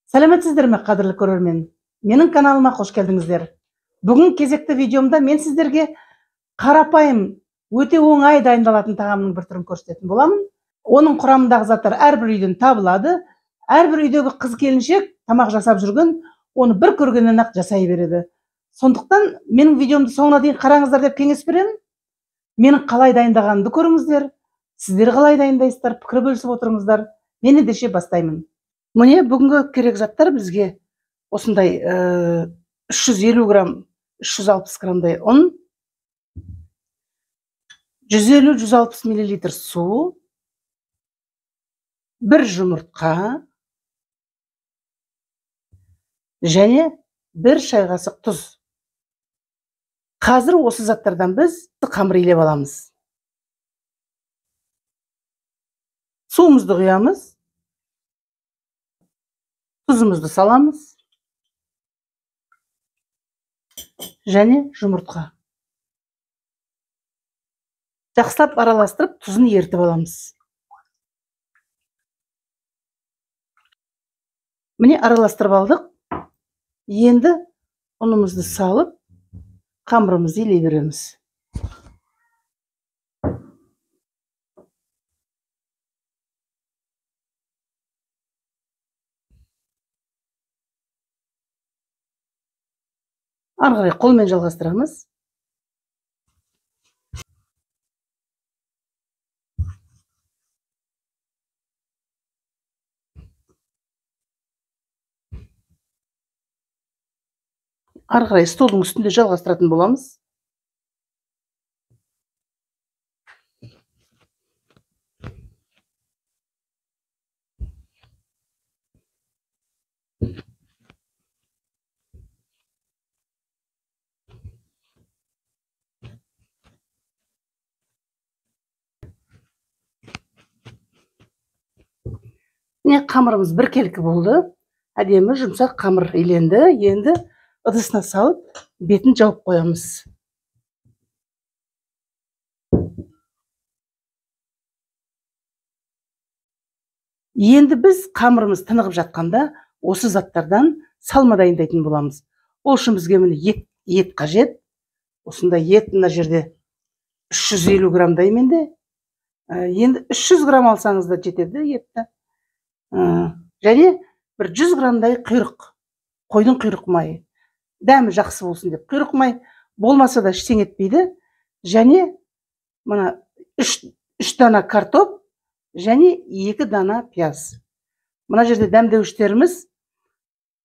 Сәлеметсіздер ме, қадірлі көрермен? Менің каналыма қош келдіңіздер. Бүгін кезекті видеомда мен сіздерге қарапайым, өте оңай дайындалатын тағамның бір түрін көрсететін боламын. Оның құрамындағы заттар әрбір үйден табылады. Әрбір үйдегі қыз келіншек тамақ жасап жүрген, оны бір көргеннен ақ жасай береді. Сондықтан менің видеомды соңына дейін қараңыздар деп кеңес беремін. Менің қалай дайындағанымды көріңіздер. Сіздер қалай дайындайсыздар, пікір бөлісіп отырыңыздар. Мен ендеше бастаймын. Міне бүгінгі керек заттар бізге осындай 350 грамм, 360 граммдай ұн, 150-160 мл су, бір жұмыртқа және бір шай қасық тұз. Қазір осы заттардан біз қамыр илеп аламыз. Суымызды құямыз, тұзымызды саламыз және жұмыртқа. Жақсылап араластырып, тұзын ертіп аламыз. Міне араластырып алдық. Енді ұнымызды салып, қамырымызды илей береміз. Ары қарай қолмен жалғастырамыз. Ары қарай столдың үстінде жалғастыратын боламыз. Міне қамырымыз біркелкі болды. Әдемі жұмсақ қамыр иленді. Енді ыдысына салып, бетін жауып қоямыз. Енді біз қамырымыз тынығып жатқанда осы заттардан салма дайындайтын боламыз. Ол үшін бізге міне ет қажет. Осындай ет мына жерде 350 граммдай менде. Енді 300 грамм алсаңыз да жетеді етті. Және бір 100 граммдай құйрық, қойдың құйрық майы. Дәмі жақсы болсын деп құйрық май болмаса да ештеңе етпейді. Және мына 3 дана картоп және 2 дана пияз. Мына жерде дәмдеуіштеріміз,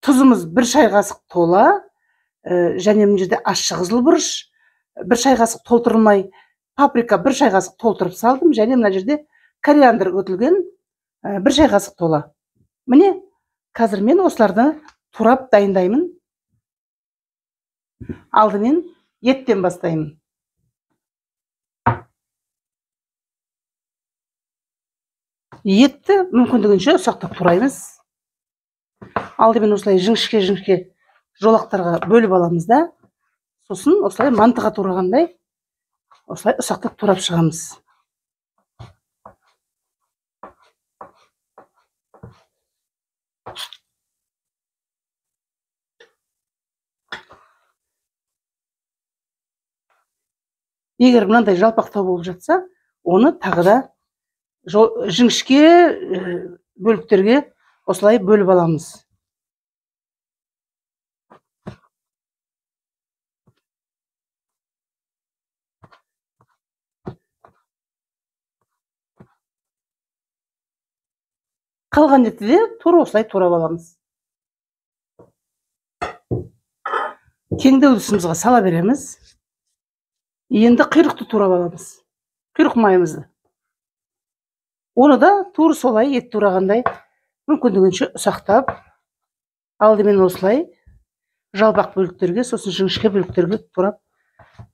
тұзымыз 1 шай қасық тола, және мына жерде ащы қызыл бұрыш, 1 шай қасық толтырылмай, паприка 1 шай қасық толтырып салдым, және мына жерде кориандр өтілген 1 шай қасық тола. Міне, қазір мен осыларды турап дайындаймын. Алдымен еттен бастаймын. Етті мүмкіндігінше ұсақтап тураймыз. Алдымен осылай жіңішке жолақтарға бөліп аламыз да, сосын осылай мантыға турағандай, осылай ұсақтап турап шығамыз. Егер мынандай жалпақтау болып жатса, оны тағы да жіңішке бөліктерге осылай бөліп аламыз. Қалған етті де тура осылай турап аламыз. Кеңдеу ыдысымызға сала береміз. Енді құйрықты турап аламыз. Құйрық майымызды. Оны да тура солай ет турағандай мүмкіндігінше ұсақтап, алдымен осылай жалпақ бөліктерге, сосын жіңішке бөліктерге турап,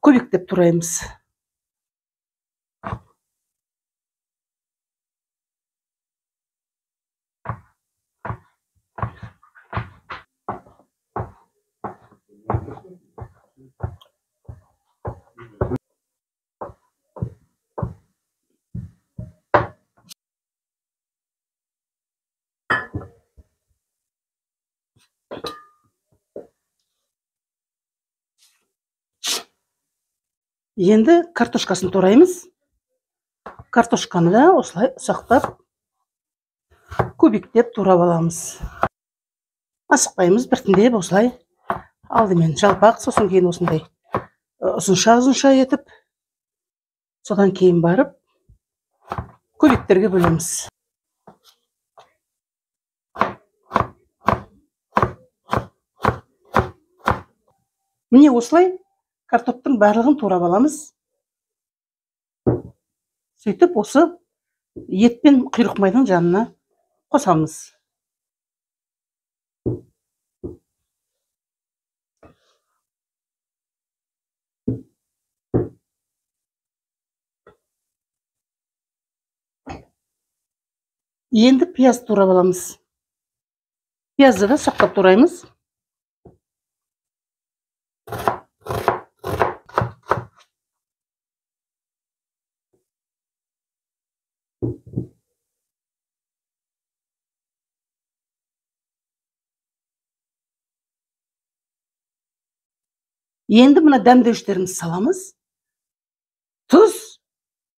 көбіктеп тураймыз. Енді картошкасын тураймыз. Картошканы да осылай ұсақтап кубиктеп турап аламыз. Асықпаймыз, біртіндеп осылай алдымен жалпақ, сосын кейін осындай ұзынша етіп, содан кейін барып кубиктерге бөлеміз. Міне осылай картоптың барлығын турап аламыз. Сөйтіп осы ет пен құйрық майдың жанына қосамыз. Енді пияз турап аламыз. Пиязды да сақтап тураймыз. Енді мына дәмдеуіштерімізді саламыз. Тұз,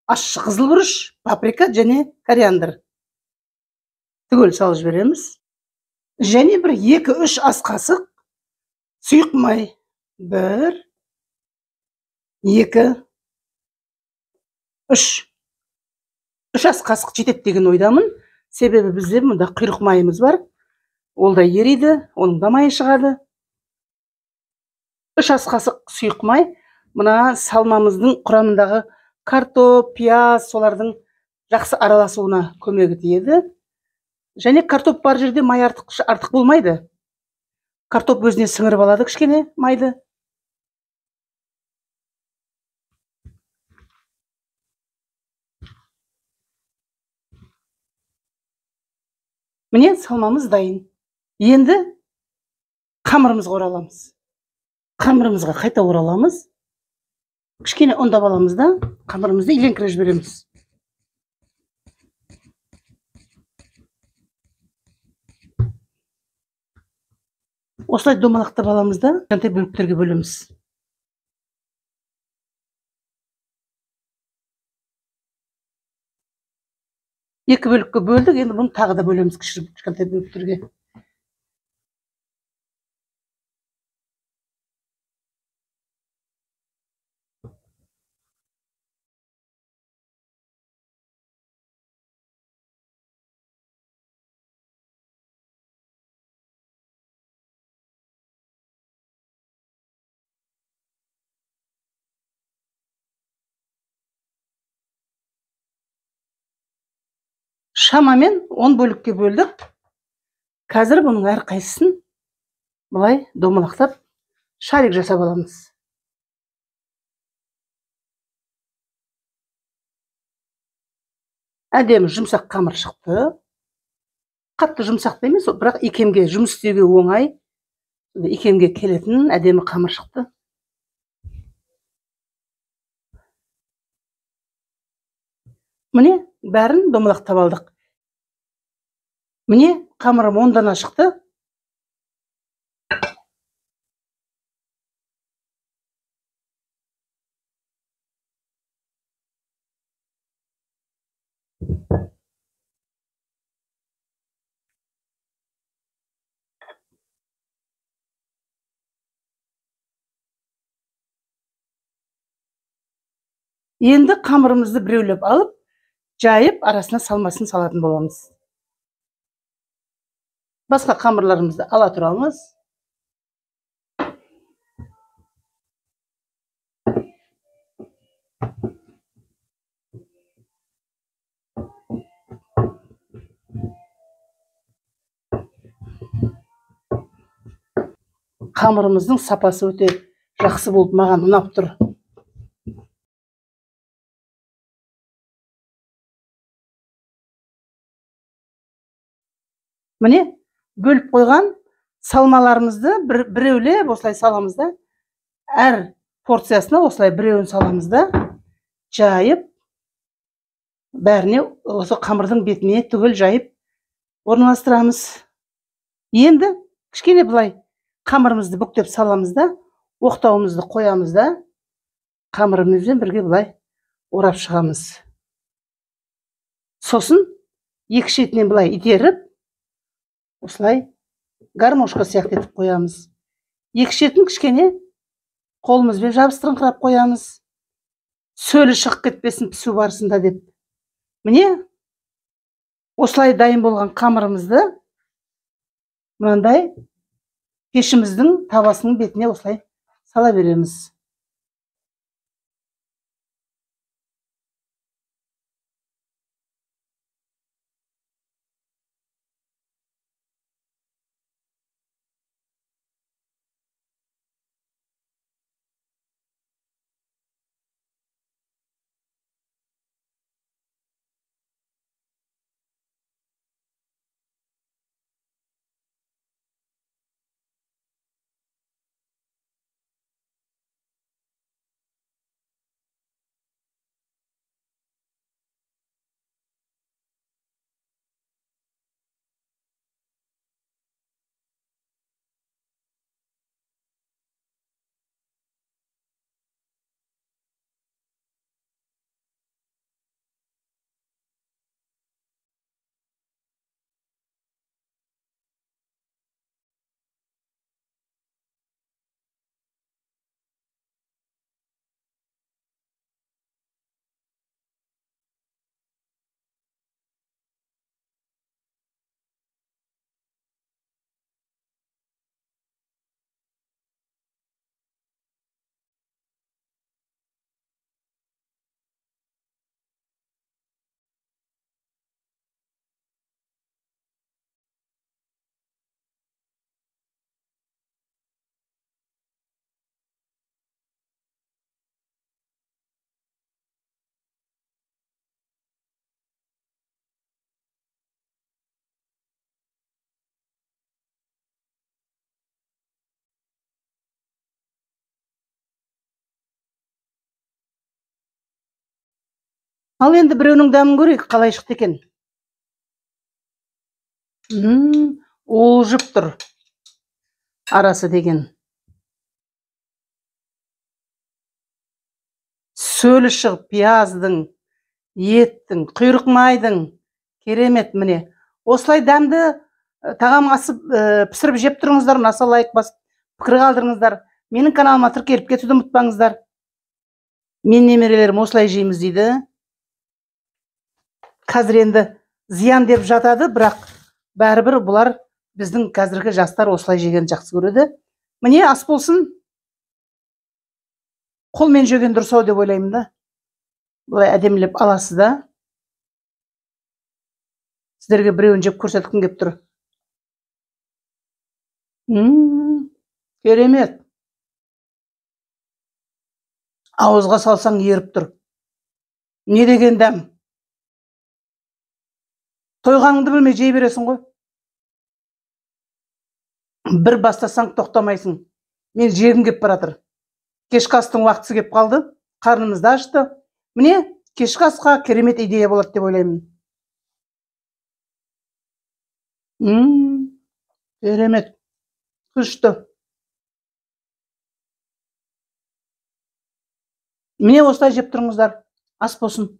ащы қызылбұрыш, паприка және кориандр. Түгел салып жібереміз. Және бір 2-3 ас қасық сұйық май. 1, 2, 3. 3 ас қасық жетеді деген ойдамын. Себебі бізде мұнда құйрық майымыз бар. Ол да ериді, оның да майы шығады. 3 ас қасық сұйық май. Мына салмамыздың құрамындағы картоп, пияз, солардың жақсы араласуына көмегі тиеді. Және картоп бар жерде май артық болмайды. Картоп өзіне сіңіріп алады кішкене майды. Міне салмамыз дайын. Енді қамырымызға ораламыз. Қамырымызға қайта ораламыз. Кішкене ұндап аламыз да, қамырымызды иленкіре жібереміз. Осылай домалақтап аламыз да, кішкентай бөліктерге бөлеміз. Екі бөлікке бөлдік, енді бұны тағы да бөлеміз кішкентай бөліктерге. Шамамен 10 бөлікке бөлдік. Қазір бұның әрқайсысын бұлай домалақтап шарик жасап аламыз. Әдемі жұмсақ қамыр шықты. Қатты жұмсақ емес, бірақ икемге жұмыс істеуге оңай, икемге келетін әдемі қамыр шықты. Міне бәрін домалақтап алдық. Міне қамырым 10 дана шықты. Енді қамырымызды біреулеп алып, жайып, арасына салмасын салатын боламыз. Басқа қамырларымызды ала тұрамыз. Қамырымыздың сапасы өте жақсы болып маған ұнап тұр. Міне бөліп қойған салмаларымызды біреулеп осылай саламыз да, әр порциясына осылай біреуін саламыз да, жайып, бәріне осы қамырдың бетіне түгел жайып орналастырамыз. Енді кішкене бұлай қамырымызды бүктеп саламыз да, оқтауымызды қоямыз да, қамырымызбен бірге былай орап шығамыз. Сосын екі шетінен былай итеріп, осылай гармошка сияқты етіп қоямыз. Екі шетін кішкене қолымызбен жабыстырыңқырап қоямыз. Сөлі шығып кетпесін пісу барысында деп. Міне, осылай дайын болған қамырымызды мынандай пешіміздің табасының бетіне осылай сала береміз. Ал енді біреуінің дәмін көрейік, қалай шықты екен. Уылжып тұр арасы деген. Сөлі шығып, пияздың, еттің, құйрық майдың, керемет міне. Осылай дәмді тағам асып пісіріп жеп тұрыңыздар, аса лайк басып, пікір қалдырыңыздар. Менің каналыма тіркеліп кетуді ұмытпаңыздар. Мен немерелерім осылай жейміз дейді. Қазір енді зиян деп жатады, бірақ бәрібір бұлар біздің қазіргі жастар осылай жеген жақсы көреді. Міне ас болсын. Қолмен жеген дұрыс ау деп ойлаймын да. Бұлай әдемілеп аласыз да. Сіздерге біреуін жеп көрсеткім келіп тұр. Керемет. Ауызға салсаң еріп тұр. Не деген дәм. Тойғаныңды білмей жей бересің ғой. Бір бастасаң тоқтамайсың. Мен жегім кеп баратыр. Кешкі астың уақытысы кеп қалды. Қарнымызды ашты. Міне, кешкі асқа керемет идея болады деп ойлаймын. Керемет. Күшті. Міне осылай жеп тұрыңыздар. Ас болсын.